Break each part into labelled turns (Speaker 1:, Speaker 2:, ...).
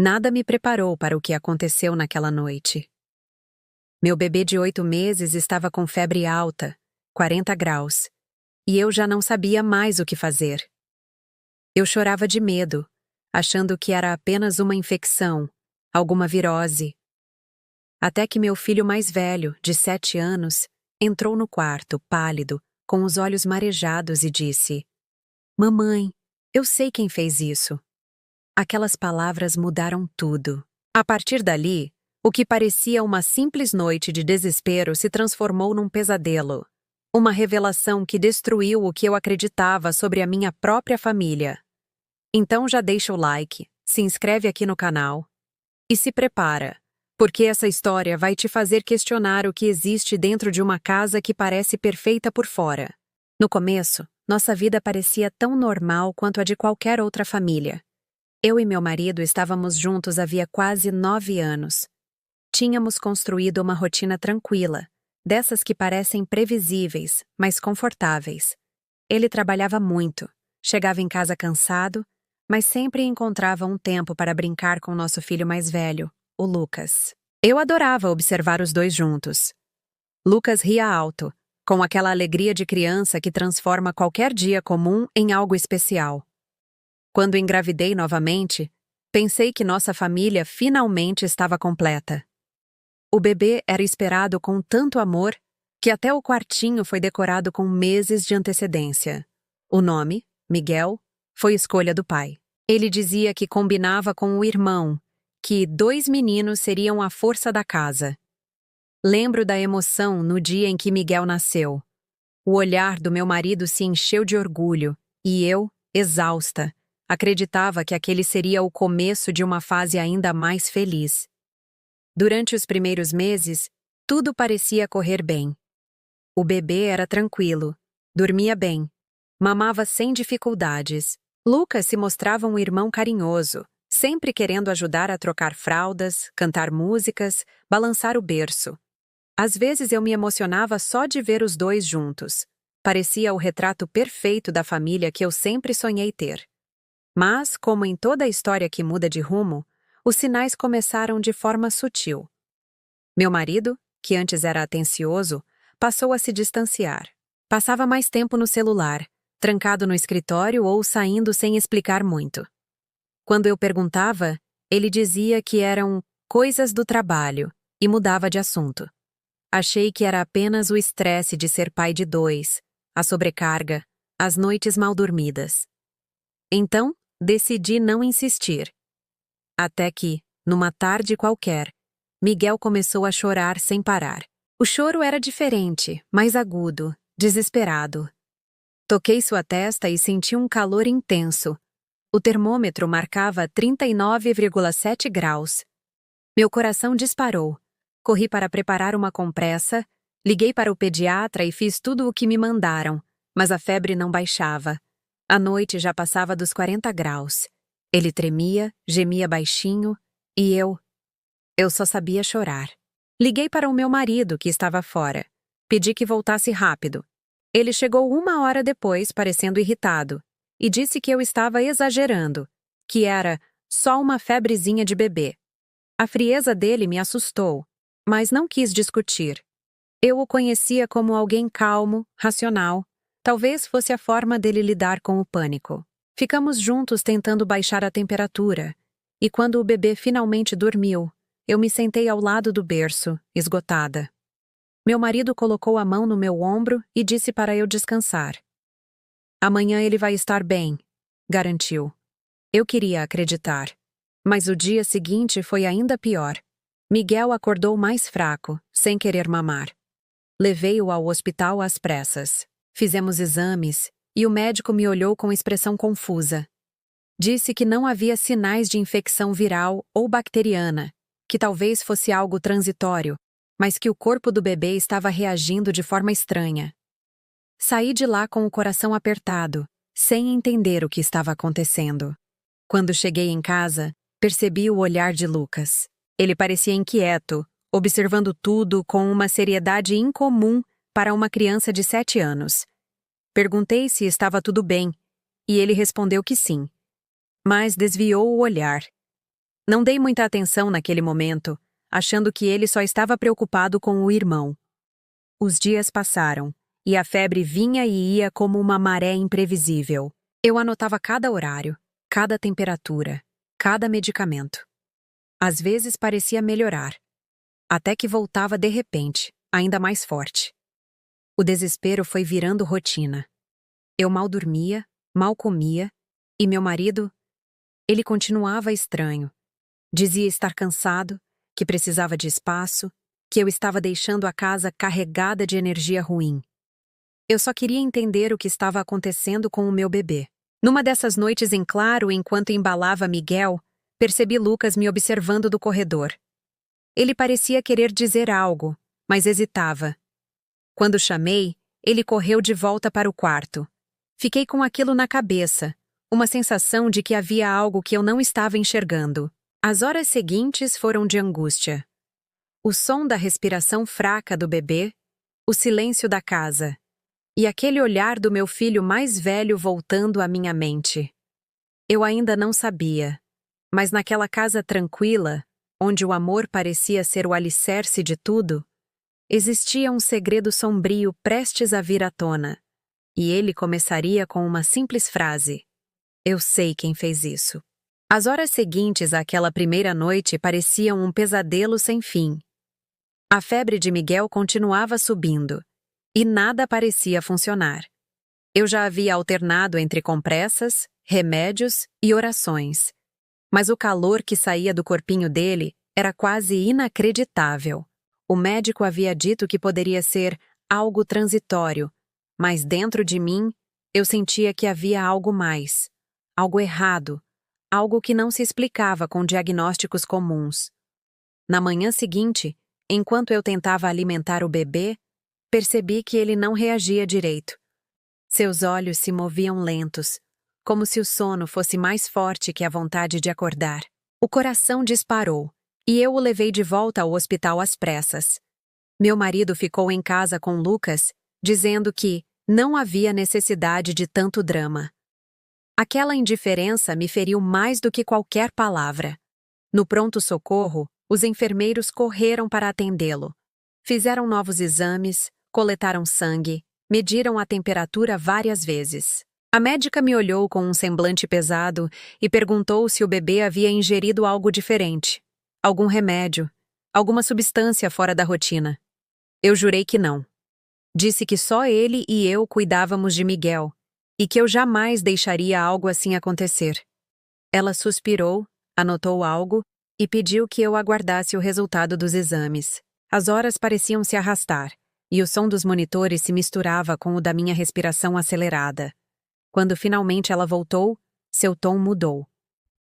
Speaker 1: Nada me preparou para o que aconteceu naquela noite. Meu bebê de 8 meses estava com febre alta, 40 graus, e eu já não sabia mais o que fazer. Eu chorava de medo, achando que era apenas uma infecção, alguma virose. Até que meu filho mais velho, de 7 anos, entrou no quarto, pálido, com os olhos marejados e disse: "Mamãe, eu sei quem fez isso." Aquelas palavras mudaram tudo. A partir dali, o que parecia uma simples noite de desespero se transformou num pesadelo. Uma revelação que destruiu o que eu acreditava sobre a minha própria família. Então já deixa o like, se inscreve aqui no canal e se prepara, porque essa história vai te fazer questionar o que existe dentro de uma casa que parece perfeita por fora. No começo, nossa vida parecia tão normal quanto a de qualquer outra família. Eu e meu marido estávamos juntos havia quase 9 anos. Tínhamos construído uma rotina tranquila, dessas que parecem previsíveis, mas confortáveis. Ele trabalhava muito, chegava em casa cansado, mas sempre encontrava um tempo para brincar com nosso filho mais velho, o Lucas. Eu adorava observar os dois juntos. Lucas ria alto, com aquela alegria de criança que transforma qualquer dia comum em algo especial. Quando engravidei novamente, pensei que nossa família finalmente estava completa. O bebê era esperado com tanto amor que até o quartinho foi decorado com meses de antecedência. O nome, Miguel, foi escolha do pai. Ele dizia que combinava com o irmão, que 2 meninos seriam a força da casa. Lembro da emoção no dia em que Miguel nasceu. O olhar do meu marido se encheu de orgulho e eu, exausta, acreditava que aquele seria o começo de uma fase ainda mais feliz. Durante os primeiros meses, tudo parecia correr bem. O bebê era tranquilo, dormia bem, mamava sem dificuldades. Lucas se mostrava um irmão carinhoso, sempre querendo ajudar a trocar fraldas, cantar músicas, balançar o berço. Às vezes eu me emocionava só de ver os dois juntos. Parecia o retrato perfeito da família que eu sempre sonhei ter. Mas, como em toda história que muda de rumo, os sinais começaram de forma sutil. Meu marido, que antes era atencioso, passou a se distanciar. Passava mais tempo no celular, trancado no escritório ou saindo sem explicar muito. Quando eu perguntava, ele dizia que eram coisas do trabalho e mudava de assunto. Achei que era apenas o estresse de ser pai de 2, a sobrecarga, as noites mal dormidas. Então, decidi não insistir. Até que, numa tarde qualquer, Miguel começou a chorar sem parar. O choro era diferente, mais agudo, desesperado. Toquei sua testa e senti um calor intenso. O termômetro marcava 39,7 graus. Meu coração disparou. Corri para preparar uma compressa, liguei para o pediatra e fiz tudo o que me mandaram, mas a febre não baixava. A noite já passava dos 40 graus. Ele tremia, gemia baixinho, e eu só sabia chorar. Liguei para o meu marido, que estava fora. Pedi que voltasse rápido. Ele chegou 1 hora depois, parecendo irritado, e disse que eu estava exagerando, que era só uma febrezinha de bebê. A frieza dele me assustou, mas não quis discutir. Eu o conhecia como alguém calmo, racional. Talvez fosse a forma dele lidar com o pânico. Ficamos juntos tentando baixar a temperatura, e quando o bebê finalmente dormiu, eu me sentei ao lado do berço, esgotada. Meu marido colocou a mão no meu ombro e disse para eu descansar. "Amanhã ele vai estar bem", garantiu. Eu queria acreditar. Mas o dia seguinte foi ainda pior. Miguel acordou mais fraco, sem querer mamar. Levei-o ao hospital às pressas. Fizemos exames, e o médico me olhou com expressão confusa. Disse que não havia sinais de infecção viral ou bacteriana, que talvez fosse algo transitório, mas que o corpo do bebê estava reagindo de forma estranha. Saí de lá com o coração apertado, sem entender o que estava acontecendo. Quando cheguei em casa, percebi o olhar de Lucas. Ele parecia inquieto, observando tudo com uma seriedade incomum para uma criança de 7 anos. Perguntei se estava tudo bem, e ele respondeu que sim, mas desviou o olhar. Não dei muita atenção naquele momento, achando que ele só estava preocupado com o irmão. Os dias passaram, e a febre vinha e ia como uma maré imprevisível. Eu anotava cada horário, cada temperatura, cada medicamento. Às vezes parecia melhorar, até que voltava de repente, ainda mais forte. O desespero foi virando rotina. Eu mal dormia, mal comia, e meu marido, ele continuava estranho. Dizia estar cansado, que precisava de espaço, que eu estava deixando a casa carregada de energia ruim. Eu só queria entender o que estava acontecendo com o meu bebê. Numa dessas noites em claro, enquanto embalava Miguel, percebi Lucas me observando do corredor. Ele parecia querer dizer algo, mas hesitava. Quando chamei, ele correu de volta para o quarto. Fiquei com aquilo na cabeça, uma sensação de que havia algo que eu não estava enxergando. As horas seguintes foram de angústia. O som da respiração fraca do bebê, o silêncio da casa, e aquele olhar do meu filho mais velho voltando à minha mente. Eu ainda não sabia, mas naquela casa tranquila, onde o amor parecia ser o alicerce de tudo, existia um segredo sombrio prestes a vir à tona, e ele começaria com uma simples frase: "Eu sei quem fez isso." As horas seguintes àquela primeira noite pareciam um pesadelo sem fim. A febre de Miguel continuava subindo, e nada parecia funcionar. Eu já havia alternado entre compressas, remédios e orações, mas o calor que saía do corpinho dele era quase inacreditável. O médico havia dito que poderia ser algo transitório, mas dentro de mim eu sentia que havia algo mais, algo errado, algo que não se explicava com diagnósticos comuns. Na manhã seguinte, enquanto eu tentava alimentar o bebê, percebi que ele não reagia direito. Seus olhos se moviam lentos, como se o sono fosse mais forte que a vontade de acordar. O coração disparou, e eu o levei de volta ao hospital às pressas. Meu marido ficou em casa com Lucas, dizendo que não havia necessidade de tanto drama. Aquela indiferença me feriu mais do que qualquer palavra. No pronto-socorro, os enfermeiros correram para atendê-lo. Fizeram novos exames, coletaram sangue, mediram a temperatura várias vezes. A médica me olhou com um semblante pesado e perguntou se o bebê havia ingerido algo diferente. Algum remédio, alguma substância fora da rotina. Eu jurei que não. Disse que só ele e eu cuidávamos de Miguel, e que eu jamais deixaria algo assim acontecer. Ela suspirou, anotou algo e pediu que eu aguardasse o resultado dos exames. As horas pareciam se arrastar, e o som dos monitores se misturava com o da minha respiração acelerada. Quando finalmente ela voltou, seu tom mudou.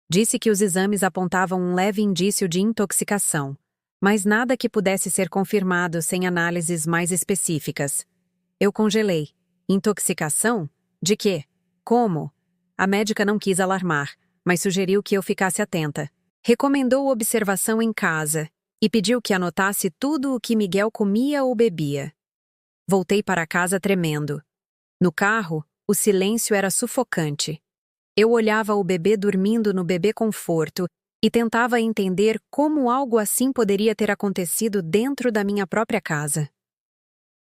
Speaker 1: Disse que os exames apontavam um leve indício de intoxicação, mas nada que pudesse ser confirmado sem análises mais específicas. Eu congelei. Intoxicação? De quê? Como? A médica não quis alarmar, mas sugeriu que eu ficasse atenta. Recomendou observação em casa e pediu que anotasse tudo o que Miguel comia ou bebia. Voltei para casa tremendo. No carro, o silêncio era sufocante. Eu olhava o bebê dormindo no bebê conforto e tentava entender como algo assim poderia ter acontecido dentro da minha própria casa.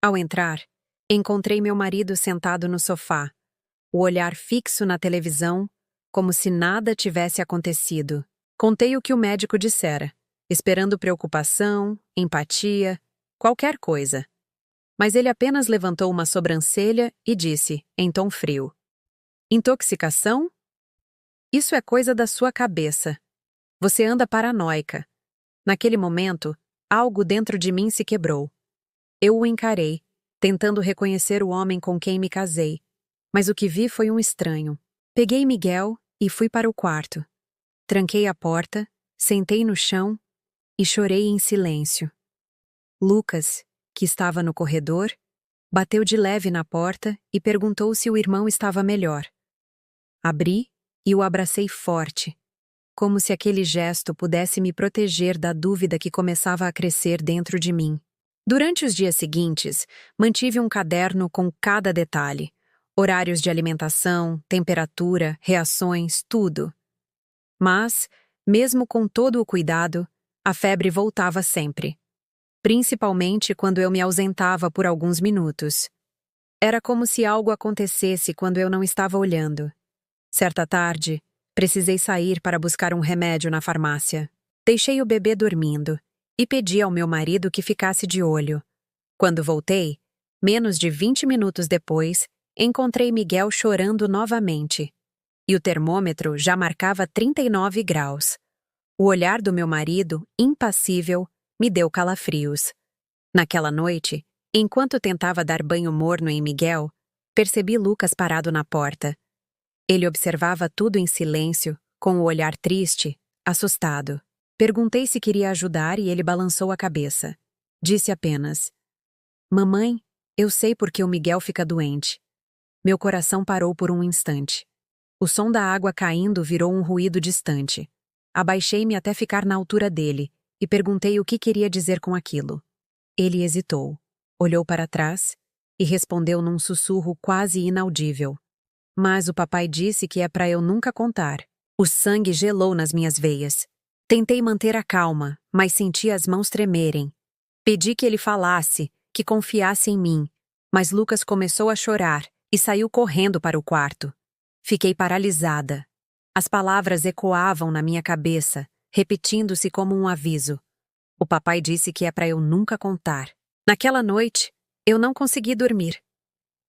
Speaker 1: Ao entrar, encontrei meu marido sentado no sofá, o olhar fixo na televisão, como se nada tivesse acontecido. Contei o que o médico dissera, esperando preocupação, empatia, qualquer coisa. Mas ele apenas levantou uma sobrancelha e disse, em tom frio: "Intoxicação? Isso é coisa da sua cabeça. Você anda paranoica." Naquele momento, algo dentro de mim se quebrou. Eu o encarei, tentando reconhecer o homem com quem me casei, mas o que vi foi um estranho. Peguei Miguel e fui para o quarto. Tranquei a porta, sentei no chão e chorei em silêncio. Lucas, que estava no corredor, bateu de leve na porta e perguntou se o irmão estava melhor. Abri e o abracei forte, como se aquele gesto pudesse me proteger da dúvida que começava a crescer dentro de mim. Durante os dias seguintes, mantive um caderno com cada detalhe: horários de alimentação, temperatura, reações, tudo. Mas, Mesmo com todo o cuidado, a febre voltava sempre, principalmente quando eu me ausentava por alguns minutos. Era como se algo acontecesse quando eu não estava olhando. Certa tarde, precisei sair para buscar um remédio na farmácia. Deixei o bebê dormindo e pedi ao meu marido que ficasse de olho. Quando voltei, menos de 20 minutos depois, encontrei Miguel chorando novamente. E o termômetro já marcava 39 graus. O olhar do meu marido, impassível, me deu calafrios. Naquela noite, enquanto tentava dar banho morno em Miguel, percebi Lucas parado na porta. Ele observava tudo em silêncio, com o olhar triste, assustado. Perguntei se queria ajudar e ele balançou a cabeça. Disse apenas: "Mamãe, eu sei por que o Miguel fica doente." Meu coração parou por um instante. O som da água caindo virou um ruído distante. Abaixei-me até ficar na altura dele e perguntei o que queria dizer com aquilo. Ele hesitou, olhou para trás e respondeu num sussurro quase inaudível: "Mas o papai disse que é para eu nunca contar." O sangue gelou nas minhas veias. Tentei manter a calma, mas senti as mãos tremerem. Pedi que ele falasse, que confiasse em mim, mas Lucas começou a chorar e saiu correndo para o quarto. Fiquei paralisada. As palavras ecoavam na minha cabeça, repetindo-se como um aviso. O papai disse que é para eu nunca contar. Naquela noite, eu não consegui dormir.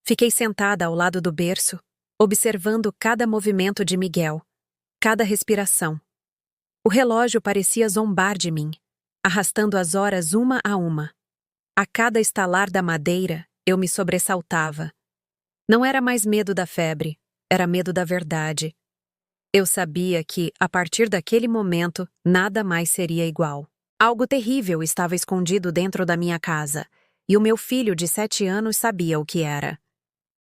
Speaker 1: Fiquei sentada ao lado do berço, observando cada movimento de Miguel, cada respiração. O relógio parecia zombar de mim, arrastando as horas uma a uma. A cada estalar da madeira, eu me sobressaltava. Não era mais medo da febre, era medo da verdade. Eu sabia que, a partir daquele momento, nada mais seria igual. Algo terrível estava escondido dentro da minha casa, e o meu filho de 7 anos sabia o que era.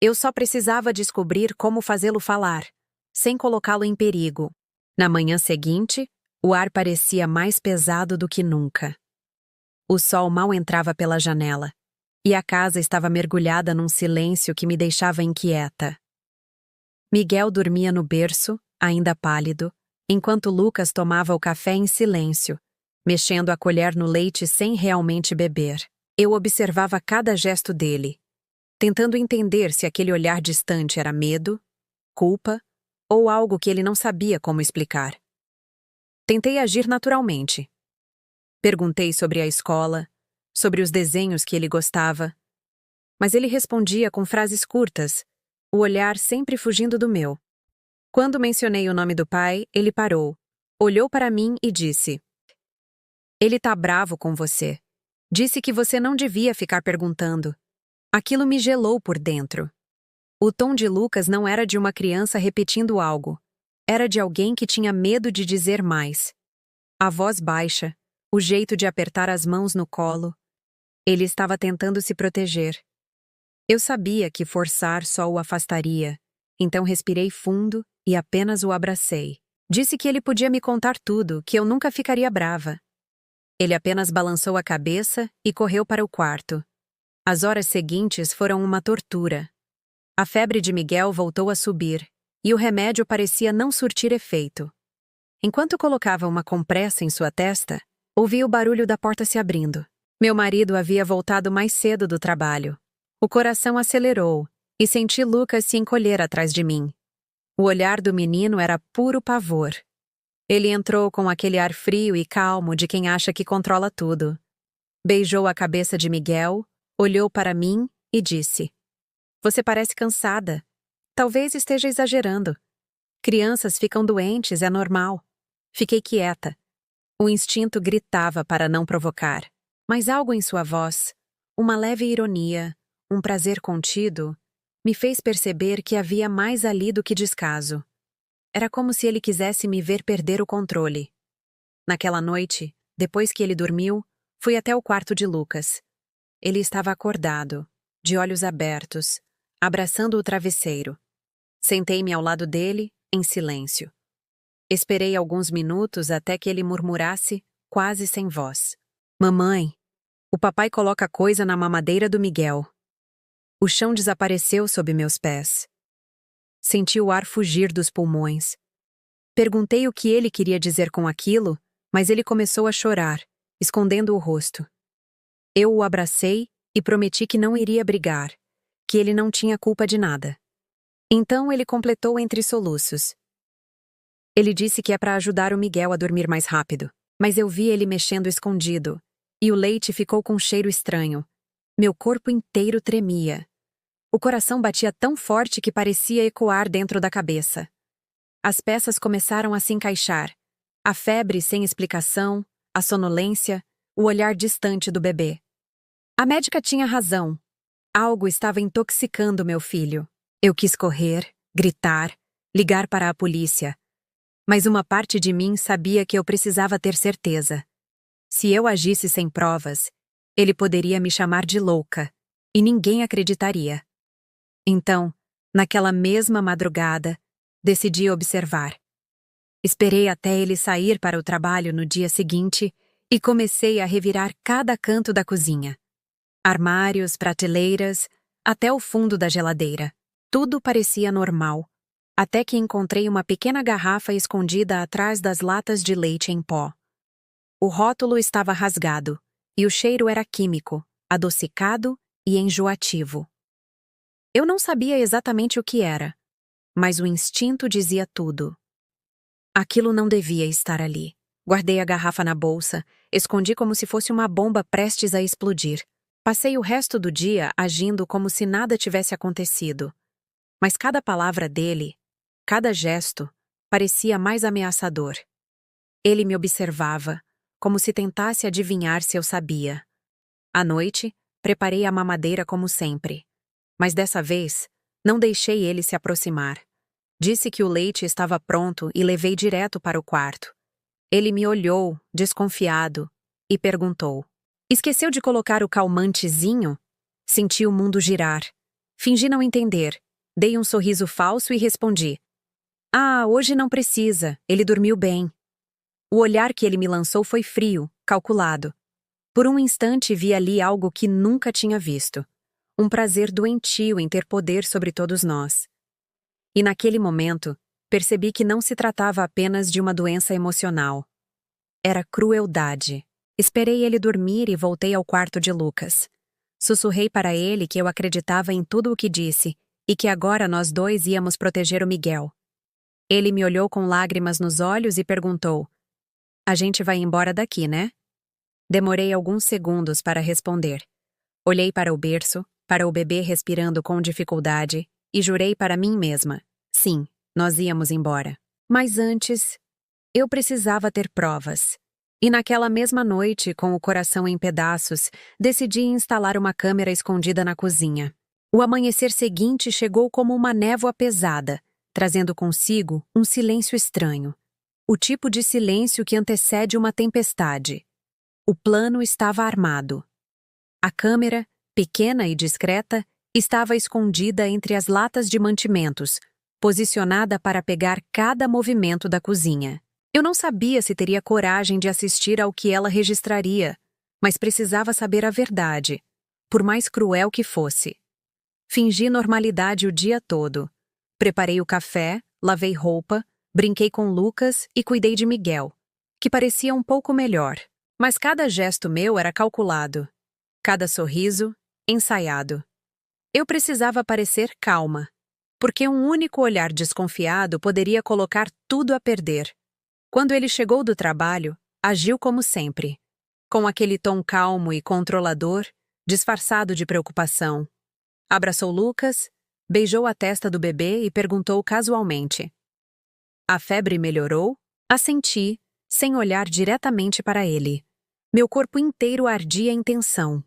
Speaker 1: Eu só precisava descobrir como fazê-lo falar, sem colocá-lo em perigo. Na manhã seguinte, o ar parecia mais pesado do que nunca. O sol mal entrava pela janela, e a casa estava mergulhada num silêncio que me deixava inquieta. Miguel dormia no berço, ainda pálido, enquanto Lucas tomava o café em silêncio, mexendo a colher no leite sem realmente beber. Eu observava cada gesto dele, tentando entender se aquele olhar distante era medo, culpa ou algo que ele não sabia como explicar. Tentei agir naturalmente. Perguntei sobre a escola, sobre os desenhos que ele gostava, mas ele respondia com frases curtas, o olhar sempre fugindo do meu. Quando mencionei o nome do pai, ele parou, olhou para mim e disse: "Ele tá bravo com você. Disse que você não devia ficar perguntando." Aquilo me gelou por dentro. O tom de Lucas não era de uma criança repetindo algo. Era de alguém que tinha medo de dizer mais. A voz baixa, o jeito de apertar as mãos no colo. Ele estava tentando se proteger. Eu sabia que forçar só o afastaria, então respirei fundo e apenas o abracei. Disse que ele podia me contar tudo, que eu nunca ficaria brava. Ele apenas balançou a cabeça e correu para o quarto. As horas seguintes foram uma tortura. A febre de Miguel voltou a subir, e o remédio parecia não surtir efeito. Enquanto colocava uma compressa em sua testa, ouvi o barulho da porta se abrindo. Meu marido havia voltado mais cedo do trabalho. O coração acelerou, e senti Lucas se encolher atrás de mim. O olhar do menino era puro pavor. Ele entrou com aquele ar frio e calmo de quem acha que controla tudo. Beijou a cabeça de Miguel, olhou para mim e disse: "Você parece cansada. Talvez esteja exagerando. Crianças ficam doentes, é normal." Fiquei quieta. O instinto gritava para não provocar, mas algo em sua voz, uma leve ironia, um prazer contido, me fez perceber que havia mais ali do que descaso. Era como se ele quisesse me ver perder o controle. Naquela noite, depois que ele dormiu, fui até o quarto de Lucas. Ele estava acordado, de olhos abertos, abraçando o travesseiro. Sentei-me ao lado dele, em silêncio. Esperei alguns minutos até que ele murmurasse, quase sem voz: "Mamãe, o papai coloca coisa na mamadeira do Miguel." O chão desapareceu sob meus pés. Senti o ar fugir dos pulmões. Perguntei o que ele queria dizer com aquilo, mas ele começou a chorar, escondendo o rosto. Eu o abracei e prometi que não iria brigar, que ele não tinha culpa de nada. Então ele completou entre soluços. Ele disse que é para ajudar o Miguel a dormir mais rápido, mas eu vi ele mexendo escondido, e o leite ficou com um cheiro estranho. Meu corpo inteiro tremia. O coração batia tão forte que parecia ecoar dentro da cabeça. As peças começaram a se encaixar. A febre sem explicação, a sonolência, o olhar distante do bebê. A médica tinha razão. Algo estava intoxicando meu filho. Eu quis correr, gritar, ligar para a polícia. Mas uma parte de mim sabia que eu precisava ter certeza. Se eu agisse sem provas, ele poderia me chamar de louca, e ninguém acreditaria. Então, naquela mesma madrugada, decidi observar. Esperei até ele sair para o trabalho no dia seguinte e comecei a revirar cada canto da cozinha. Armários, prateleiras, até o fundo da geladeira. Tudo parecia normal, até que encontrei uma pequena garrafa escondida atrás das latas de leite em pó. O rótulo estava rasgado, e o cheiro era químico, adocicado e enjoativo. Eu não sabia exatamente o que era, mas o instinto dizia tudo. Aquilo não devia estar ali. Guardei a garrafa na bolsa, escondi como se fosse uma bomba prestes a explodir. Passei o resto do dia agindo como se nada tivesse acontecido. Mas cada palavra dele, cada gesto, parecia mais ameaçador. Ele me observava, como se tentasse adivinhar se eu sabia. À noite, preparei a mamadeira como sempre. Mas dessa vez, não deixei ele se aproximar. Disse que o leite estava pronto e levei direto para o quarto. Ele me olhou, desconfiado, e perguntou: "Esqueceu de colocar o calmantezinho?" Senti o mundo girar. Fingi não entender. Dei um sorriso falso e respondi: "Ah, hoje não precisa, ele dormiu bem." O olhar que ele me lançou foi frio, calculado. Por um instante vi ali algo que nunca tinha visto. Um prazer doentio em ter poder sobre todos nós. E naquele momento, percebi que não se tratava apenas de uma doença emocional. Era crueldade. Esperei ele dormir e voltei ao quarto de Lucas. Sussurrei para ele que eu acreditava em tudo o que disse e que agora nós dois íamos proteger o Miguel. Ele me olhou com lágrimas nos olhos e perguntou: "A gente vai embora daqui, né?" Demorei alguns segundos para responder. Olhei para o berço, para o bebê respirando com dificuldade, e jurei para mim mesma: sim, nós íamos embora. Mas antes, eu precisava ter provas. E naquela mesma noite, com o coração em pedaços, decidi instalar uma câmera escondida na cozinha. O amanhecer seguinte chegou como uma névoa pesada, trazendo consigo um silêncio estranho. O tipo de silêncio que antecede uma tempestade. O plano estava armado. A câmera, pequena e discreta, estava escondida entre as latas de mantimentos, posicionada para pegar cada movimento da cozinha. Eu não sabia se teria coragem de assistir ao que ela registraria, mas precisava saber a verdade, por mais cruel que fosse. Fingi normalidade o dia todo. Preparei o café, lavei roupa, brinquei com Lucas e cuidei de Miguel, que parecia um pouco melhor. Mas cada gesto meu era calculado. Cada sorriso, ensaiado. Eu precisava parecer calma, porque um único olhar desconfiado poderia colocar tudo a perder. Quando ele chegou do trabalho, agiu como sempre, com aquele tom calmo e controlador, disfarçado de preocupação. Abraçou Lucas, beijou a testa do bebê e perguntou casualmente: "A febre melhorou?" Assenti, sem olhar diretamente para ele. Meu corpo inteiro ardia em tensão.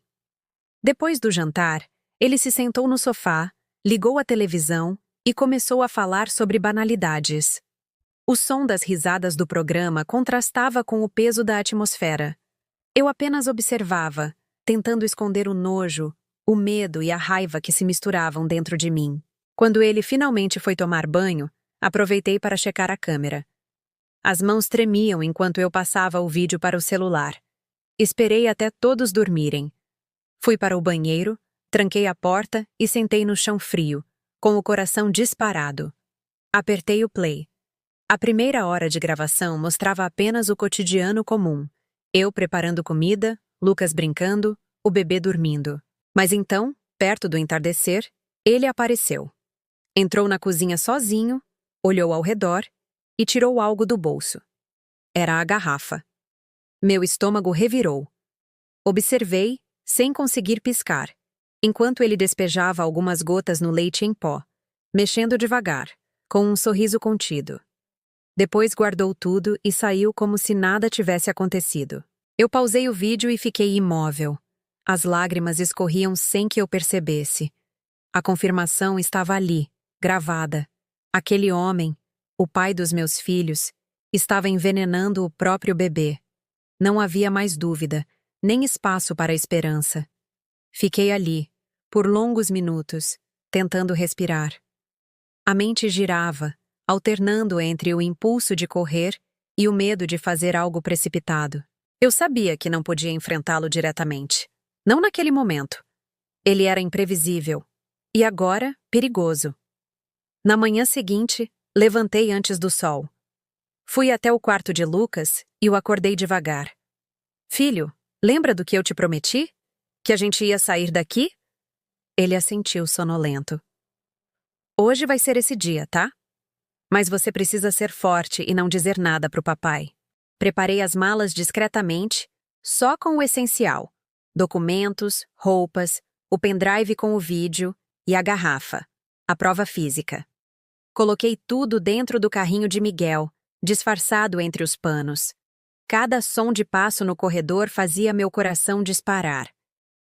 Speaker 1: Depois do jantar, ele se sentou no sofá, ligou a televisão e começou a falar sobre banalidades. O som das risadas do programa contrastava com o peso da atmosfera. Eu apenas observava, tentando esconder o nojo, o medo e a raiva que se misturavam dentro de mim. Quando ele finalmente foi tomar banho, aproveitei para checar a câmera. As mãos tremiam enquanto eu passava o vídeo para o celular. Esperei até todos dormirem. Fui para o banheiro, tranquei a porta e sentei no chão frio, com o coração disparado. Apertei o play. A primeira hora de gravação mostrava apenas o cotidiano comum. Eu preparando comida, Lucas brincando, o bebê dormindo. Mas então, perto do entardecer, ele apareceu. Entrou na cozinha sozinho, olhou ao redor e tirou algo do bolso. Era a garrafa. Meu estômago revirou. Observei, sem conseguir piscar, enquanto ele despejava algumas gotas no leite em pó, mexendo devagar, com um sorriso contido. Depois guardou tudo e saiu como se nada tivesse acontecido. Eu pausei o vídeo e fiquei imóvel. As lágrimas escorriam sem que eu percebesse. A confirmação estava ali, gravada. Aquele homem, o pai dos meus filhos, estava envenenando o próprio bebê. Não havia mais dúvida, nem espaço para esperança. Fiquei ali, por longos minutos, tentando respirar. A mente girava, alternando entre o impulso de correr e o medo de fazer algo precipitado. Eu sabia que não podia enfrentá-lo diretamente. Não naquele momento. Ele era imprevisível. E agora, perigoso. Na manhã seguinte, levantei antes do sol. Fui até o quarto de Lucas e o acordei devagar. Filho, lembra do que eu te prometi? Que a gente ia sair daqui? Ele assentiu sonolento. Hoje vai ser esse dia, tá? Mas você precisa ser forte e não dizer nada pro papai. Preparei as malas discretamente, só com o essencial. Documentos, roupas, o pendrive com o vídeo e a garrafa, a prova física. Coloquei tudo dentro do carrinho de Miguel, disfarçado entre os panos. Cada som de passo no corredor fazia meu coração disparar.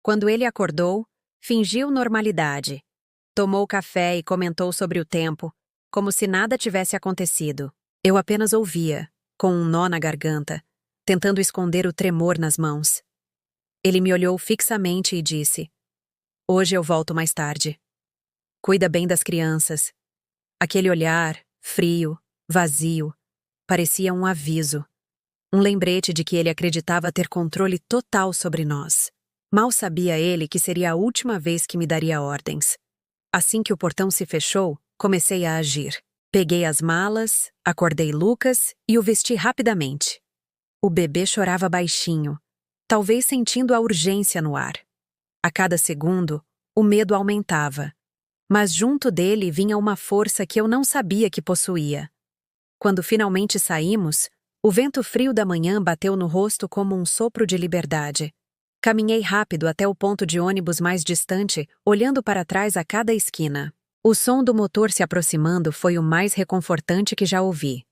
Speaker 1: Quando ele acordou, fingiu normalidade. Tomou café e comentou sobre o tempo, como se nada tivesse acontecido. Eu apenas ouvia, com um nó na garganta, tentando esconder o tremor nas mãos. Ele me olhou fixamente e disse: Hoje eu volto mais tarde. Cuida bem das crianças. Aquele olhar, frio, vazio, parecia um aviso. Um lembrete de que ele acreditava ter controle total sobre nós. Mal sabia ele que seria a última vez que me daria ordens. Assim que o portão se fechou, comecei a agir. Peguei as malas, acordei Lucas e o vesti rapidamente. O bebê chorava baixinho, talvez sentindo a urgência no ar. A cada segundo, o medo aumentava. Mas junto dele vinha uma força que eu não sabia que possuía. Quando finalmente saímos, o vento frio da manhã bateu no rosto como um sopro de liberdade. Caminhei rápido até o ponto de ônibus mais distante, olhando para trás a cada esquina. O som do motor se aproximando foi o mais reconfortante que já ouvi.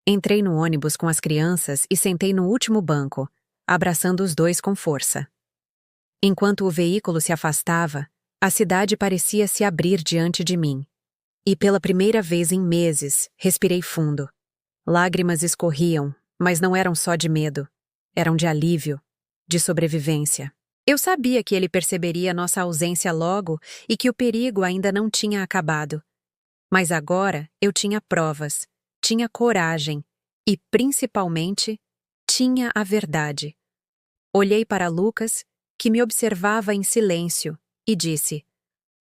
Speaker 1: Entrei no ônibus com as crianças e sentei no último banco, abraçando os dois com força. Enquanto o veículo se afastava, a cidade parecia se abrir diante de mim. E pela primeira vez em meses, respirei fundo. Lágrimas escorriam, mas não eram só de medo. Eram de alívio, de sobrevivência. Eu sabia que ele perceberia nossa ausência logo e que o perigo ainda não tinha acabado. Mas agora eu tinha provas, tinha coragem e, principalmente, tinha a verdade. Olhei para Lucas, que me observava em silêncio, e disse: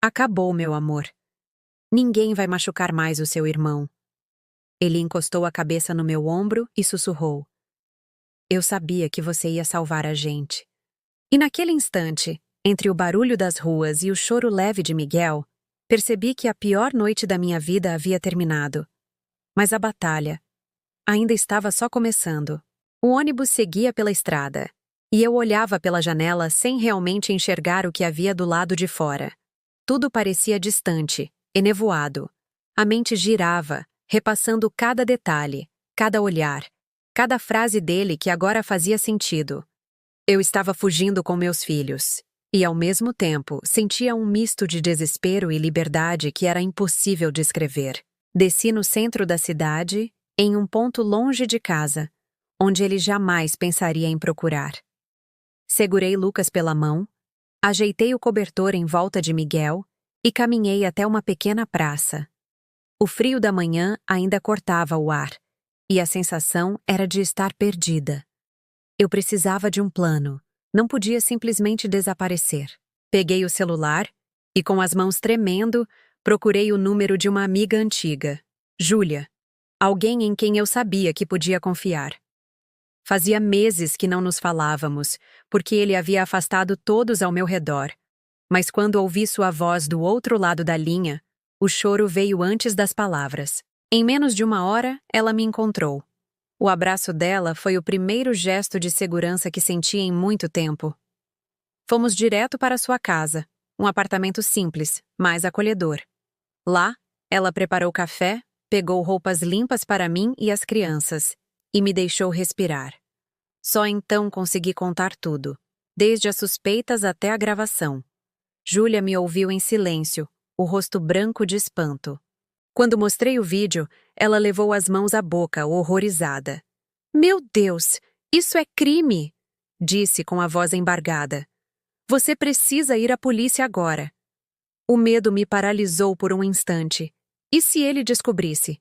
Speaker 1: Acabou, meu amor. Ninguém vai machucar mais o seu irmão. Ele encostou a cabeça no meu ombro e sussurrou: Eu sabia que você ia salvar a gente. E naquele instante, entre o barulho das ruas e o choro leve de Miguel, percebi que a pior noite da minha vida havia terminado. Mas a batalha ainda estava só começando. O ônibus seguia pela estrada, e eu olhava pela janela sem realmente enxergar o que havia do lado de fora. Tudo parecia distante, enevoado. A mente girava, repassando cada detalhe, cada olhar, cada frase dele que agora fazia sentido. Eu estava fugindo com meus filhos, e ao mesmo tempo sentia um misto de desespero e liberdade que era impossível descrever. Desci no centro da cidade, em um ponto longe de casa, onde ele jamais pensaria em procurar. Segurei Lucas pela mão, ajeitei o cobertor em volta de Miguel e caminhei até uma pequena praça. O frio da manhã ainda cortava o ar, e a sensação era de estar perdida. Eu precisava de um plano, não podia simplesmente desaparecer. Peguei o celular e, com as mãos tremendo, procurei o número de uma amiga antiga, Júlia. Alguém em quem eu sabia que podia confiar. Fazia meses que não nos falávamos, porque ele havia afastado todos ao meu redor. Mas quando ouvi sua voz do outro lado da linha, o choro veio antes das palavras. Em menos de 1 hora, ela me encontrou. O abraço dela foi o primeiro gesto de segurança que senti em muito tempo. Fomos direto para sua casa, um apartamento simples, mas acolhedor. Lá, ela preparou café, pegou roupas limpas para mim e as crianças, e me deixou respirar. Só então consegui contar tudo, desde as suspeitas até a gravação. Júlia me ouviu em silêncio, o rosto branco de espanto. Quando mostrei o vídeo, ela levou as mãos à boca, horrorizada. "Meu Deus, isso é crime!" disse com a voz embargada. "Você precisa ir à polícia agora." O medo me paralisou por um instante. E se ele descobrisse?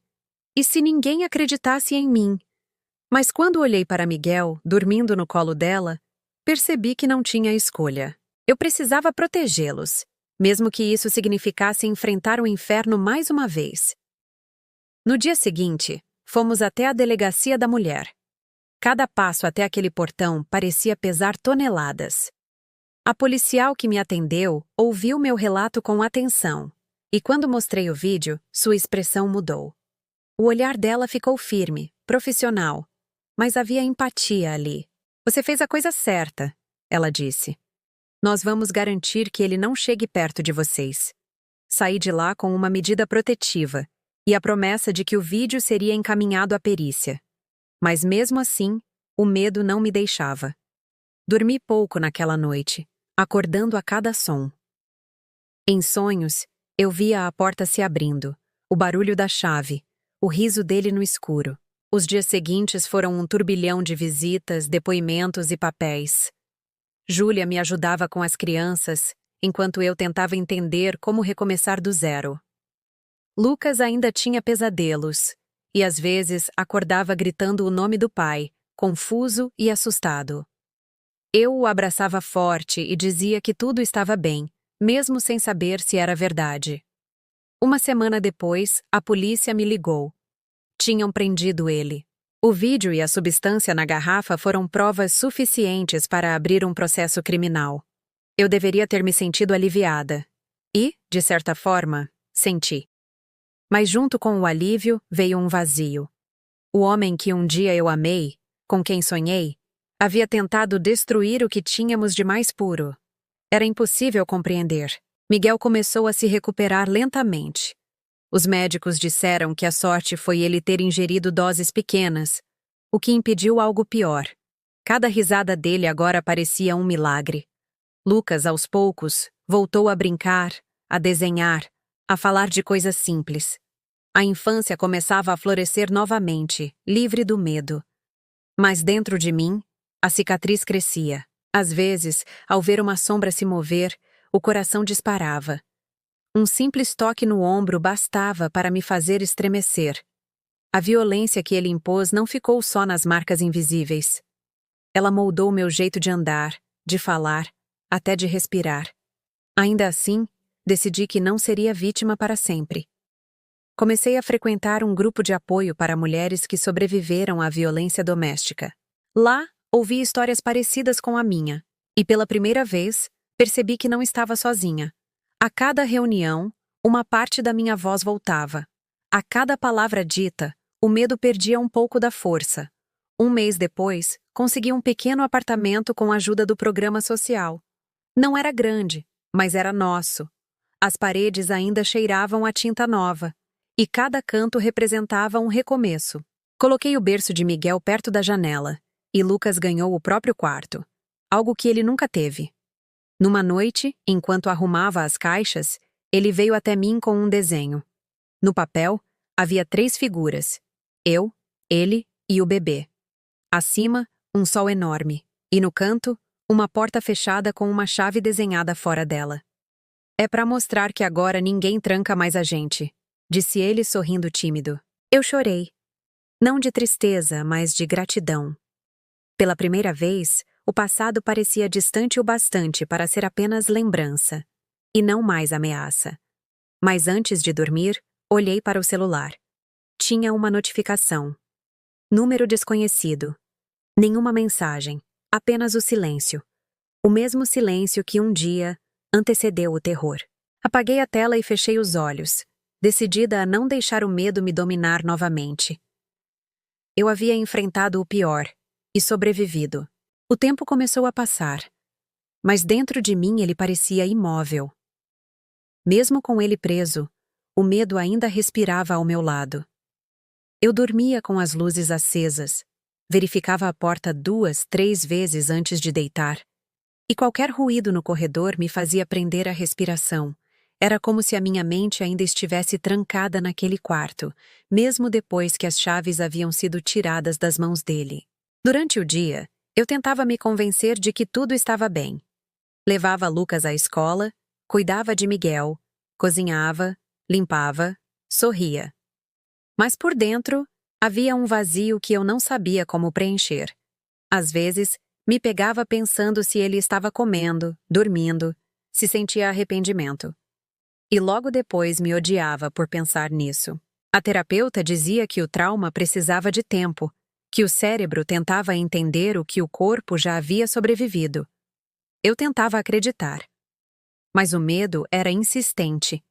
Speaker 1: E se ninguém acreditasse em mim? Mas quando olhei para Miguel, dormindo no colo dela, percebi que não tinha escolha. Eu precisava protegê-los, mesmo que isso significasse enfrentar o inferno mais uma vez. No dia seguinte, fomos até a delegacia da mulher. Cada passo até aquele portão parecia pesar toneladas. A policial que me atendeu ouviu meu relato com atenção, e quando mostrei o vídeo, sua expressão mudou. O olhar dela ficou firme, profissional, mas havia empatia ali. "Você fez a coisa certa", ela disse. "Nós vamos garantir que ele não chegue perto de vocês." Saí de lá com uma medida protetiva e a promessa de que o vídeo seria encaminhado à perícia. Mas mesmo assim, o medo não me deixava. Dormi pouco naquela noite, acordando a cada som. Em sonhos, eu via a porta se abrindo, o barulho da chave, o riso dele no escuro. Os dias seguintes foram um turbilhão de visitas, depoimentos e papéis. Júlia me ajudava com as crianças, enquanto eu tentava entender como recomeçar do zero. Lucas ainda tinha pesadelos, e às vezes acordava gritando o nome do pai, confuso e assustado. Eu o abraçava forte e dizia que tudo estava bem, mesmo sem saber se era verdade. Uma semana depois, a polícia me ligou. Tinham prendido ele. O vídeo e a substância na garrafa foram provas suficientes para abrir um processo criminal. Eu deveria ter me sentido aliviada. E, de certa forma, senti. Mas junto com o alívio veio um vazio. O homem que um dia eu amei, com quem sonhei, havia tentado destruir o que tínhamos de mais puro. Era impossível compreender. Miguel começou a se recuperar lentamente. Os médicos disseram que a sorte foi ele ter ingerido doses pequenas, o que impediu algo pior. Cada risada dele agora parecia um milagre. Lucas, aos poucos, voltou a brincar, a desenhar, a falar de coisas simples. A infância começava a florescer novamente, livre do medo. Mas dentro de mim, a cicatriz crescia. Às vezes, ao ver uma sombra se mover, o coração disparava. Um simples toque no ombro bastava para me fazer estremecer. A violência que ele impôs não ficou só nas marcas invisíveis. Ela moldou meu jeito de andar, de falar, até de respirar. Ainda assim, decidi que não seria vítima para sempre. Comecei a frequentar um grupo de apoio para mulheres que sobreviveram à violência doméstica. Lá, ouvi histórias parecidas com a minha, e pela primeira vez, percebi que não estava sozinha. A cada reunião, uma parte da minha voz voltava. A cada palavra dita, o medo perdia um pouco da força. Um mês depois, consegui um pequeno apartamento com a ajuda do programa social. Não era grande, mas era nosso. As paredes ainda cheiravam a tinta nova, e cada canto representava um recomeço. Coloquei o berço de Miguel perto da janela, e Lucas ganhou o próprio quarto, algo que ele nunca teve. Numa noite, enquanto arrumava as caixas, ele veio até mim com um desenho. No papel, havia 3 figuras: eu, ele e o bebê. Acima, um sol enorme, e no canto, uma porta fechada com uma chave desenhada fora dela. "É para mostrar que agora ninguém tranca mais a gente", disse ele sorrindo tímido. Eu chorei. Não de tristeza, mas de gratidão. Pela primeira vez, o passado parecia distante o bastante para ser apenas lembrança, e não mais ameaça. Mas antes de dormir, olhei para o celular. Tinha uma notificação. Número desconhecido. Nenhuma mensagem. Apenas o silêncio. O mesmo silêncio que um dia antecedeu o terror. Apaguei a tela e fechei os olhos, decidida a não deixar o medo me dominar novamente. Eu havia enfrentado o pior e sobrevivido. O tempo começou a passar, mas dentro de mim ele parecia imóvel. Mesmo com ele preso, o medo ainda respirava ao meu lado. Eu dormia com as luzes acesas, verificava a porta 2, 3 vezes antes de deitar, e qualquer ruído no corredor me fazia prender a respiração. Era como se a minha mente ainda estivesse trancada naquele quarto, mesmo depois que as chaves haviam sido tiradas das mãos dele. Durante o dia, eu tentava me convencer de que tudo estava bem. Levava Lucas à escola, cuidava de Miguel, cozinhava, limpava, sorria. Mas por dentro, havia um vazio que eu não sabia como preencher. Às vezes, me pegava pensando se ele estava comendo, dormindo, se sentia arrependimento. E logo depois me odiava por pensar nisso. A terapeuta dizia que o trauma precisava de tempo, que o cérebro tentava entender o que o corpo já havia sobrevivido. Eu tentava acreditar. Mas o medo era insistente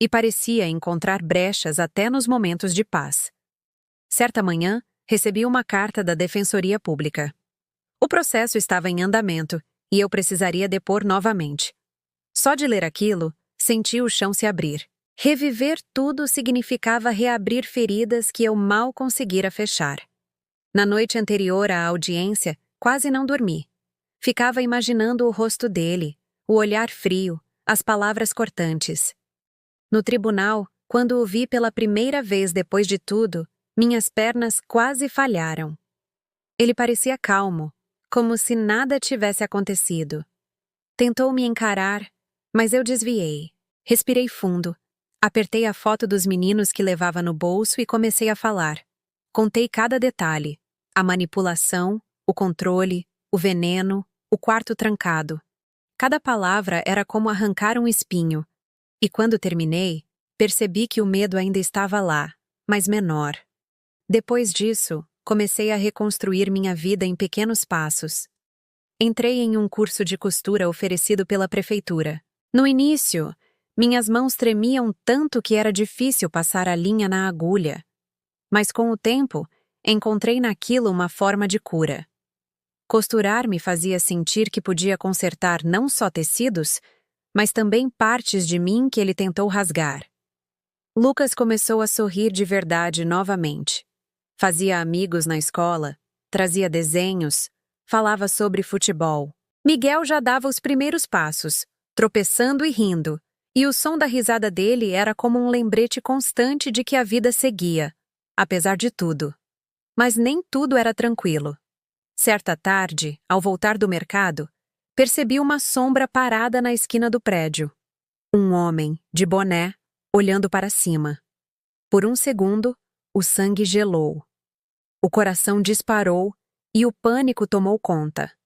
Speaker 1: e parecia encontrar brechas até nos momentos de paz. Certa manhã, recebi uma carta da Defensoria Pública. O processo estava em andamento e eu precisaria depor novamente. Só de ler aquilo, senti o chão se abrir. Reviver tudo significava reabrir feridas que eu mal conseguira fechar. Na noite anterior à audiência, quase não dormi. Ficava imaginando o rosto dele, o olhar frio, as palavras cortantes. No tribunal, quando o vi pela primeira vez depois de tudo, minhas pernas quase falharam. Ele parecia calmo, como se nada tivesse acontecido. Tentou me encarar, mas eu desviei. Respirei fundo. Apertei a foto dos meninos que levava no bolso e comecei a falar. Contei cada detalhe: a manipulação, o controle, o veneno, o quarto trancado. Cada palavra era como arrancar um espinho. E quando terminei, percebi que o medo ainda estava lá, mas menor. Depois disso, comecei a reconstruir minha vida em pequenos passos. Entrei em um curso de costura oferecido pela prefeitura. No início, minhas mãos tremiam tanto que era difícil passar a linha na agulha. Mas com o tempo, encontrei naquilo uma forma de cura. Costurar me fazia sentir que podia consertar não só tecidos, mas também partes de mim que ele tentou rasgar. Lucas começou a sorrir de verdade novamente. Fazia amigos na escola, trazia desenhos, falava sobre futebol. Miguel já dava os primeiros passos, tropeçando e rindo, e o som da risada dele era como um lembrete constante de que a vida seguia, apesar de tudo. Mas nem tudo era tranquilo. Certa tarde, ao voltar do mercado, percebi uma sombra parada na esquina do prédio. Um homem, de boné, olhando para cima. Por um segundo, o sangue gelou. O coração disparou e o pânico tomou conta.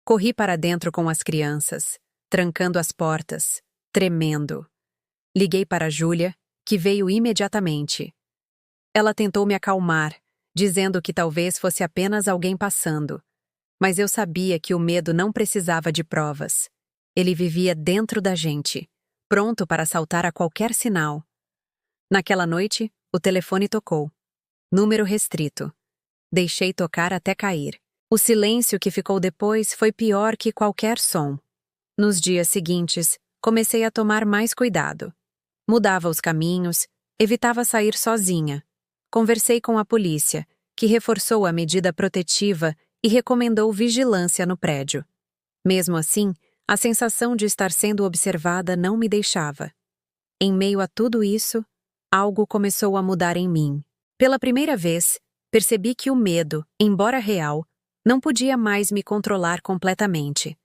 Speaker 1: Corri para dentro com as crianças, trancando as portas, tremendo. Liguei para Júlia, que veio imediatamente. Ela tentou me acalmar, dizendo que talvez fosse apenas alguém passando. Mas eu sabia que o medo não precisava de provas. Ele vivia dentro da gente, pronto para saltar a qualquer sinal. Naquela noite, o telefone tocou. Número restrito. Deixei tocar até cair. O silêncio que ficou depois foi pior que qualquer som. Nos dias seguintes, comecei a tomar mais cuidado. Mudava os caminhos, evitava sair sozinha. Conversei com a polícia, que reforçou a medida protetiva e recomendou vigilância no prédio. Mesmo assim, a sensação de estar sendo observada não me deixava. Em meio a tudo isso, algo começou a mudar em mim. Pela primeira vez, percebi que o medo, embora real, não podia mais me controlar completamente.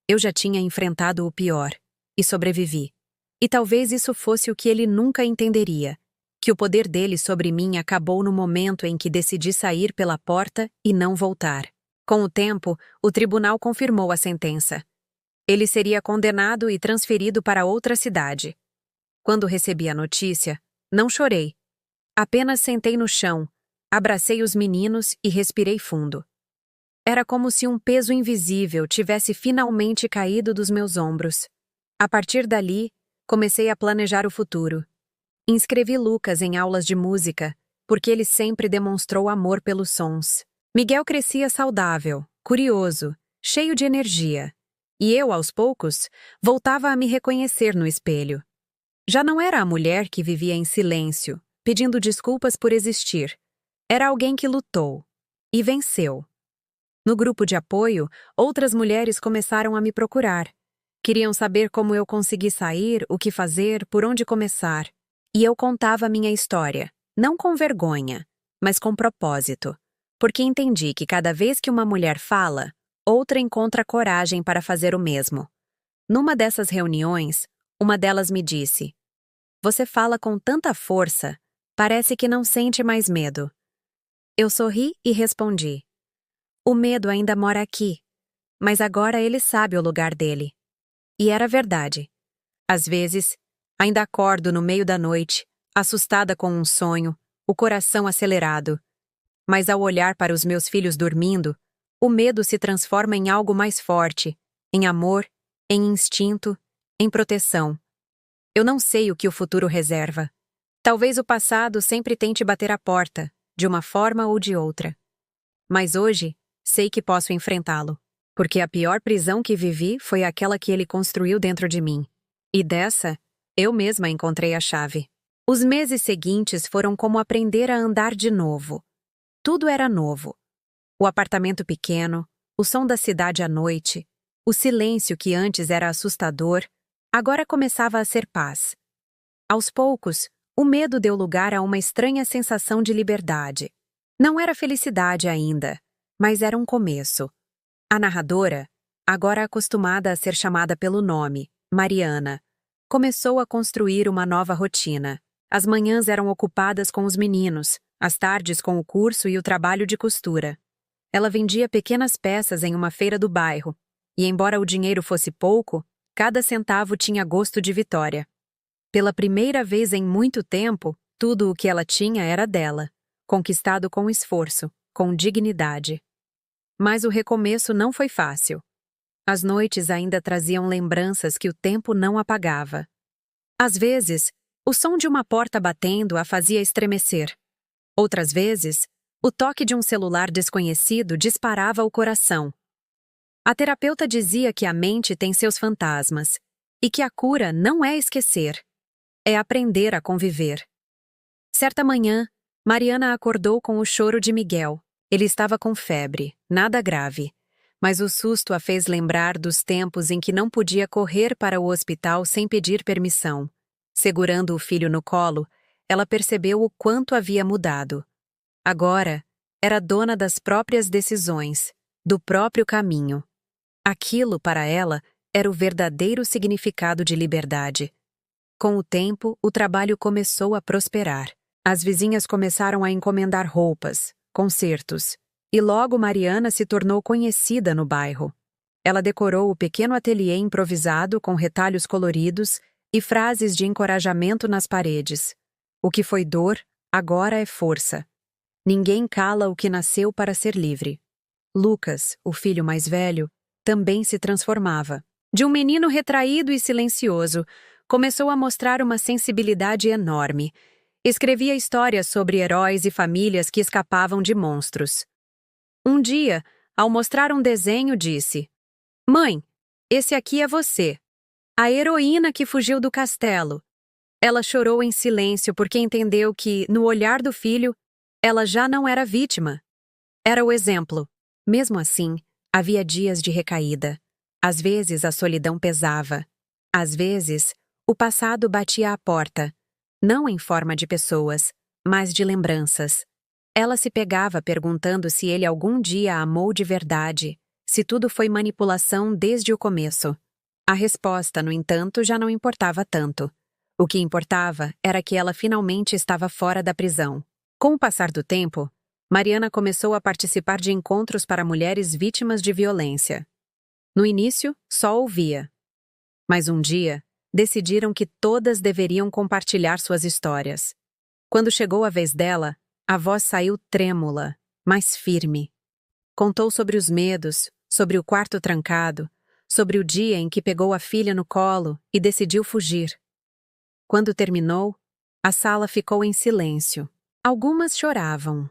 Speaker 1: Eu já tinha enfrentado o pior, e sobrevivi. E talvez isso fosse o que ele nunca entenderia, que o poder dele sobre mim acabou no momento em que decidi sair pela porta e não voltar. Com o tempo, o tribunal confirmou a sentença. Ele seria condenado e transferido para outra cidade. Quando recebi a notícia, não chorei. Apenas sentei no chão, abracei os meninos e respirei fundo. Era como se um peso invisível tivesse finalmente caído dos meus ombros. A partir dali, comecei a planejar o futuro. Inscrevi Lucas em aulas de música, porque ele sempre demonstrou amor pelos sons. Miguel crescia saudável, curioso, cheio de energia. E eu, aos poucos, voltava a me reconhecer no espelho. Já não era a mulher que vivia em silêncio, pedindo desculpas por existir. Era alguém que lutou. E venceu. No grupo de apoio, outras mulheres começaram a me procurar. Queriam saber como eu consegui sair, o que fazer, por onde começar. E eu contava minha história, não com vergonha, mas com propósito. Porque entendi que cada vez que uma mulher fala, outra encontra coragem para fazer o mesmo. Numa dessas reuniões, uma delas me disse: "Você fala com tanta força, parece que não sente mais medo." Eu sorri e respondi: "O medo ainda mora aqui, mas agora ele sabe o lugar dele." E era verdade. Às vezes, ainda acordo no meio da noite, assustada com um sonho, o coração acelerado. Mas ao olhar para os meus filhos dormindo, o medo se transforma em algo mais forte, em amor, em instinto, em proteção. Eu não sei o que o futuro reserva. Talvez o passado sempre tente bater a porta, de uma forma ou de outra. Mas hoje, sei que posso enfrentá-lo. Porque a pior prisão que vivi foi aquela que ele construiu dentro de mim. E dessa, eu mesma encontrei a chave. Os meses seguintes foram como aprender a andar de novo. Tudo era novo. O apartamento pequeno, o som da cidade à noite, o silêncio que antes era assustador, agora começava a ser paz. Aos poucos, o medo deu lugar a uma estranha sensação de liberdade. Não era felicidade ainda, mas era um começo. A narradora, agora acostumada a ser chamada pelo nome, Mariana, começou a construir uma nova rotina. As manhãs eram ocupadas com os meninos, as tardes com o curso e o trabalho de costura. Ela vendia pequenas peças em uma feira do bairro, e embora o dinheiro fosse pouco, cada centavo tinha gosto de vitória. Pela primeira vez em muito tempo, tudo o que ela tinha era dela, conquistado com esforço, com dignidade. Mas o recomeço não foi fácil. As noites ainda traziam lembranças que o tempo não apagava. Às vezes, o som de uma porta batendo a fazia estremecer. Outras vezes, o toque de um celular desconhecido disparava o coração. A terapeuta dizia que a mente tem seus fantasmas e que a cura não é esquecer, é aprender a conviver. Certa manhã, Mariana acordou com o choro de Miguel. Ele estava com febre, nada grave, mas o susto a fez lembrar dos tempos em que não podia correr para o hospital sem pedir permissão. Segurando o filho no colo, ela percebeu o quanto havia mudado. Agora, era dona das próprias decisões, do próprio caminho. Aquilo, para ela, era o verdadeiro significado de liberdade. Com o tempo, o trabalho começou a prosperar. As vizinhas começaram a encomendar roupas, concertos, e logo Mariana se tornou conhecida no bairro. Ela decorou o pequeno ateliê improvisado com retalhos coloridos e frases de encorajamento nas paredes. O que foi dor, agora é força. Ninguém cala o que nasceu para ser livre. Lucas, o filho mais velho, também se transformava. De um menino retraído e silencioso, começou a mostrar uma sensibilidade enorme. Escrevia histórias sobre heróis e famílias que escapavam de monstros. Um dia, ao mostrar um desenho, disse: "Mãe, esse aqui é você. A heroína que fugiu do castelo." Ela chorou em silêncio porque entendeu que, no olhar do filho, ela já não era vítima. Era o exemplo. Mesmo assim, havia dias de recaída. Às vezes a solidão pesava. Às vezes, o passado batia à porta. Não em forma de pessoas, mas de lembranças. Ela se pegava perguntando se ele algum dia a amou de verdade, se tudo foi manipulação desde o começo. A resposta, no entanto, já não importava tanto. O que importava era que ela finalmente estava fora da prisão. Com o passar do tempo, Mariana começou a participar de encontros para mulheres vítimas de violência. No início, só ouvia. Mas um dia, decidiram que todas deveriam compartilhar suas histórias. Quando chegou a vez dela, a voz saiu trêmula, mas firme. Contou sobre os medos, sobre o quarto trancado, sobre o dia em que pegou a filha no colo e decidiu fugir. Quando terminou, a sala ficou em silêncio. Algumas choravam.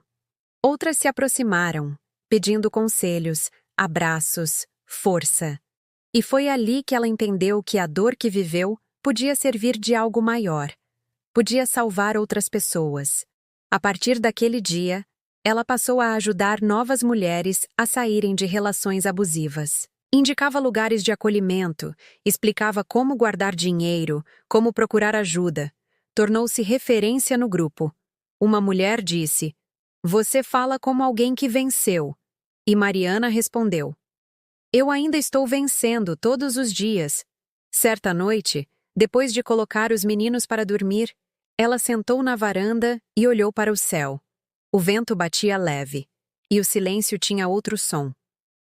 Speaker 1: Outras se aproximaram, pedindo conselhos, abraços, força. E foi ali que ela entendeu que a dor que viveu podia servir de algo maior. Podia salvar outras pessoas. A partir daquele dia, ela passou a ajudar novas mulheres a saírem de relações abusivas. Indicava lugares de acolhimento, explicava como guardar dinheiro, como procurar ajuda. Tornou-se referência no grupo. Uma mulher disse: "Você fala como alguém que venceu." E Mariana respondeu: "Eu ainda estou vencendo todos os dias." Certa noite, depois de colocar os meninos para dormir, ela sentou na varanda e olhou para o céu. O vento batia leve, e o silêncio tinha outro som.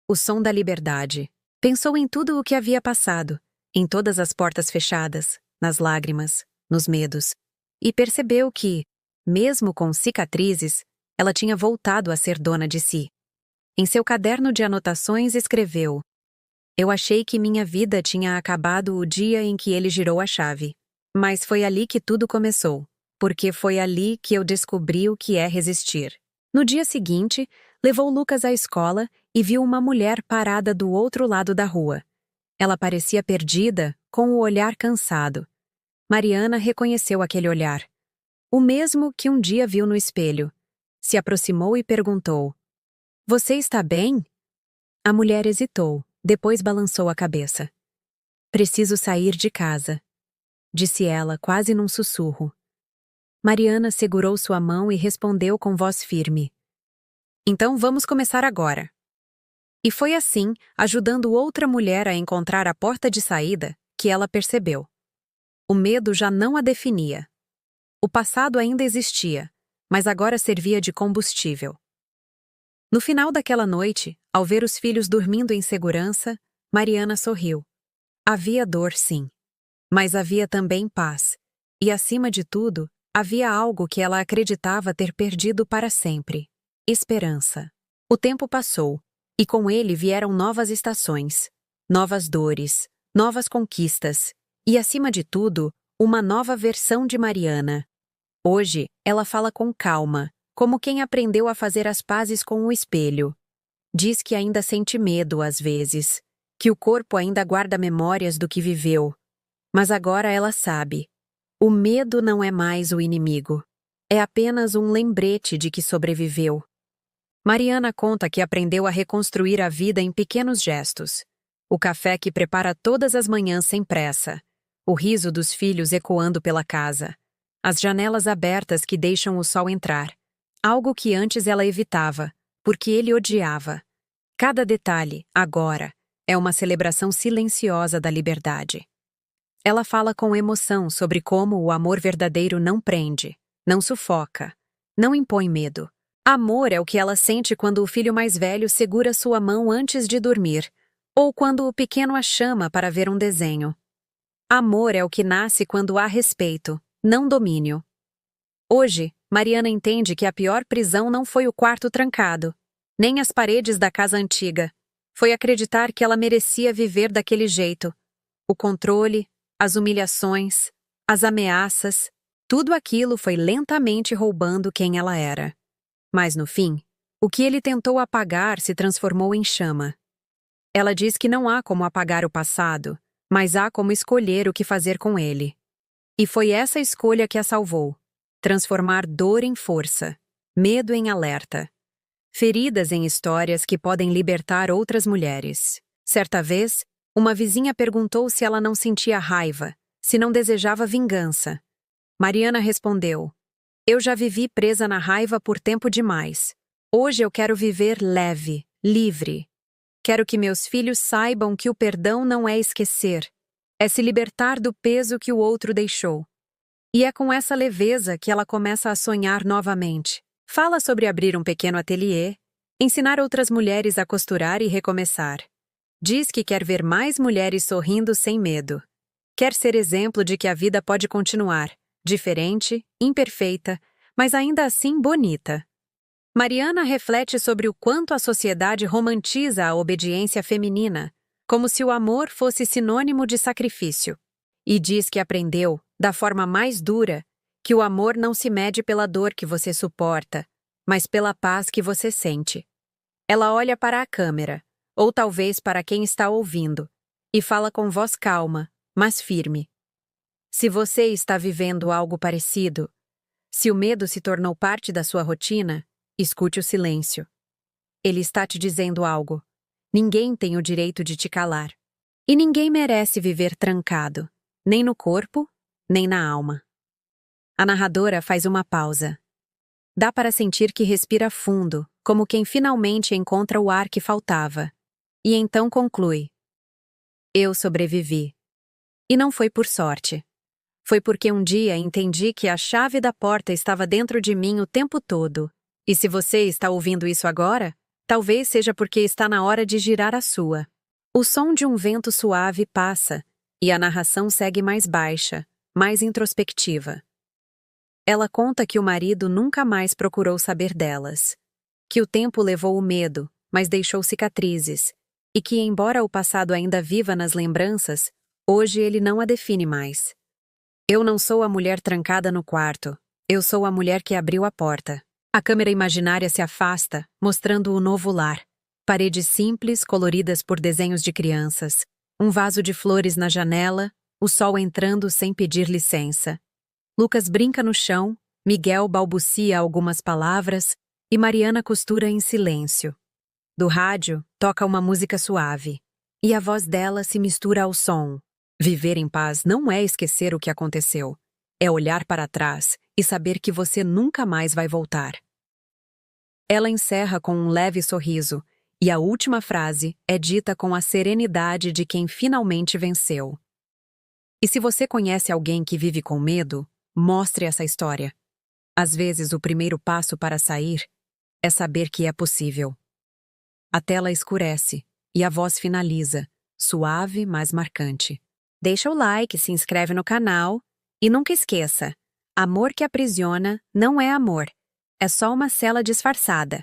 Speaker 1: O som da liberdade. Pensou em tudo o que havia passado, em todas as portas fechadas, nas lágrimas, nos medos, e percebeu que, mesmo com cicatrizes, ela tinha voltado a ser dona de si. Em seu caderno de anotações escreveu: "Eu achei que minha vida tinha acabado o dia em que ele girou a chave. Mas foi ali que tudo começou, porque foi ali que eu descobri o que é resistir." No dia seguinte, levou Lucas à escola e viu uma mulher parada do outro lado da rua. Ela parecia perdida, com o olhar cansado. Mariana reconheceu aquele olhar. O mesmo que um dia viu no espelho. Se aproximou e perguntou: "Você está bem?" A mulher hesitou, depois balançou a cabeça. "Preciso sair de casa", disse ela, quase num sussurro. Mariana segurou sua mão e respondeu com voz firme: "Então vamos começar agora." E foi assim, ajudando outra mulher a encontrar a porta de saída, que ela percebeu. O medo já não a definia. O passado ainda existia, mas agora servia de combustível. No final daquela noite, ao ver os filhos dormindo em segurança, Mariana sorriu. Havia dor, sim. Mas havia também paz. E, acima de tudo, havia algo que ela acreditava ter perdido para sempre: esperança. O tempo passou, e com ele vieram novas estações, novas dores, novas conquistas, e, acima de tudo, uma nova versão de Mariana. Hoje, ela fala com calma, como quem aprendeu a fazer as pazes com o espelho. Diz que ainda sente medo às vezes, que o corpo ainda guarda memórias do que viveu. Mas agora ela sabe. O medo não é mais o inimigo. É apenas um lembrete de que sobreviveu. Mariana conta que aprendeu a reconstruir a vida em pequenos gestos. O café que prepara todas as manhãs sem pressa. O riso dos filhos ecoando pela casa. As janelas abertas que deixam o sol entrar. Algo que antes ela evitava, porque ele odiava. Cada detalhe, agora, é uma celebração silenciosa da liberdade. Ela fala com emoção sobre como o amor verdadeiro não prende, não sufoca, não impõe medo. Amor é o que ela sente quando o filho mais velho segura sua mão antes de dormir, ou quando o pequeno a chama para ver um desenho. Amor é o que nasce quando há respeito, não domínio. Hoje, Mariana entende que a pior prisão não foi o quarto trancado, nem as paredes da casa antiga. Foi acreditar que ela merecia viver daquele jeito. O controle, as humilhações, as ameaças, tudo aquilo foi lentamente roubando quem ela era. Mas no fim, o que ele tentou apagar se transformou em chama. Ela diz que não há como apagar o passado, mas há como escolher o que fazer com ele. E foi essa escolha que a salvou. Transformar dor em força, medo em alerta. Feridas em histórias que podem libertar outras mulheres. Certa vez, uma vizinha perguntou se ela não sentia raiva, se não desejava vingança. Mariana respondeu: "Eu já vivi presa na raiva por tempo demais. Hoje eu quero viver leve, livre. Quero que meus filhos saibam que o perdão não é esquecer, é se libertar do peso que o outro deixou." E é com essa leveza que ela começa a sonhar novamente. Fala sobre abrir um pequeno ateliê, ensinar outras mulheres a costurar e recomeçar. Diz que quer ver mais mulheres sorrindo sem medo. Quer ser exemplo de que a vida pode continuar, diferente, imperfeita, mas ainda assim bonita. Mariana reflete sobre o quanto a sociedade romantiza a obediência feminina, como se o amor fosse sinônimo de sacrifício. E diz que aprendeu, da forma mais dura, que o amor não se mede pela dor que você suporta, mas pela paz que você sente. Ela olha para a câmera, ou talvez para quem está ouvindo, e fala com voz calma, mas firme. Se você está vivendo algo parecido, se o medo se tornou parte da sua rotina, escute o silêncio. Ele está te dizendo algo. Ninguém tem o direito de te calar. E ninguém merece viver trancado, nem no corpo, nem na alma. A narradora faz uma pausa. Dá para sentir que respira fundo, como quem finalmente encontra o ar que faltava. E então conclui. Eu sobrevivi. E não foi por sorte. Foi porque um dia entendi que a chave da porta estava dentro de mim o tempo todo. E se você está ouvindo isso agora, talvez seja porque está na hora de girar a sua. O som de um vento suave passa, e a narração segue mais baixa, mais introspectiva. Ela conta que o marido nunca mais procurou saber delas, que o tempo levou o medo, mas deixou cicatrizes, e que, embora o passado ainda viva nas lembranças, hoje ele não a define mais. Eu não sou a mulher trancada no quarto, eu sou a mulher que abriu a porta. A câmera imaginária se afasta, mostrando o novo lar. Paredes simples, coloridas por desenhos de crianças. Um vaso de flores na janela, o sol entrando sem pedir licença. Lucas brinca no chão, Miguel balbucia algumas palavras e Mariana costura em silêncio. Do rádio, toca uma música suave. E a voz dela se mistura ao som. Viver em paz não é esquecer o que aconteceu. É olhar para trás e saber que você nunca mais vai voltar. Ela encerra com um leve sorriso, e a última frase é dita com a serenidade de quem finalmente venceu. E se você conhece alguém que vive com medo, mostre essa história. Às vezes, o primeiro passo para sair é saber que é possível. A tela escurece, e a voz finaliza, suave, mas marcante. Deixa o like, se inscreve no canal, e nunca esqueça, amor que aprisiona não é amor, é só uma cela disfarçada.